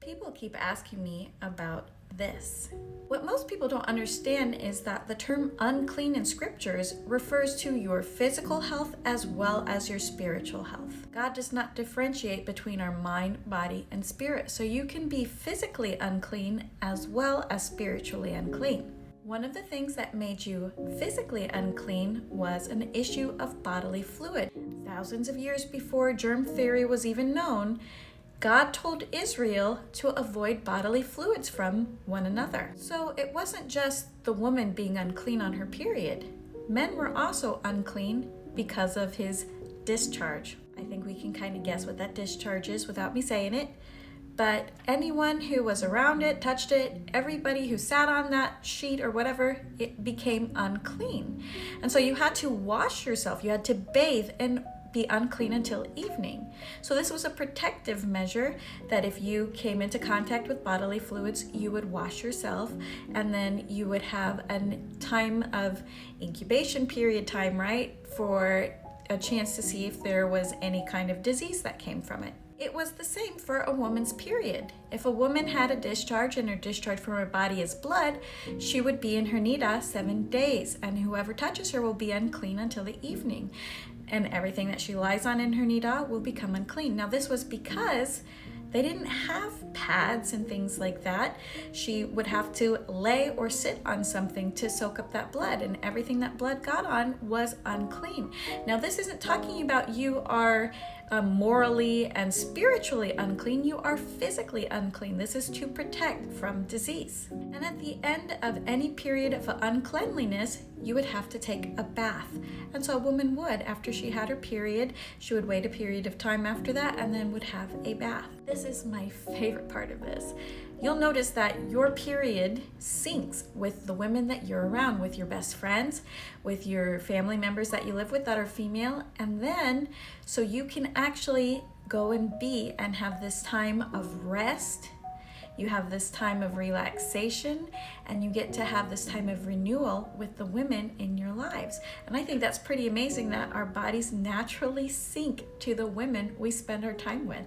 People keep asking me about this. What most people don't understand is that the term unclean in scriptures refers to your physical health as well as your spiritual health. God does not differentiate between our mind, body, and spirit, so you can be physically unclean as well as spiritually unclean. One of the things that made you physically unclean was an issue of bodily fluid. Thousands of years before germ theory was even known, God told Israel to avoid bodily fluids from one another. So it wasn't just the woman being unclean on her period. Men were also unclean because of his discharge. I think we can kind of guess what that discharge is without me saying it. But anyone who was around it, touched it, everybody who sat on that sheet or whatever, it became unclean. And so you had to wash yourself, you had to bathe and be unclean until evening. So this was a protective measure that if you came into contact with bodily fluids, you would wash yourself, and then you would have a time of incubation period time, right, for a chance to see if there was any kind of disease that came from it. It was the same for a woman's period. If a woman had a discharge and her discharge from her body is blood, she would be in her nida 7 days, and whoever touches her will be unclean until the evening. And everything that she lies on in her nida will become unclean. Now this was because they didn't have pads and things like that. She would have to lay or sit on something to soak up that blood, and everything that blood got on was unclean. Now this isn't talking about you are morally and spiritually unclean. You are physically unclean. This is to protect from disease. And at the end of any period of uncleanliness, you would have to take a bath. And so a woman would, after she had her period, she would wait a period of time after that and then would have a bath. This is my favorite part of this. You'll notice that your period syncs with the women that you're around, with your best friends, with your family members that you live with that are female, and then so you can actually go and be and have this time of rest. You have this time of relaxation, and you get to have this time of renewal with the women in your lives. And I think that's pretty amazing that our bodies naturally sync to the women we spend our time with.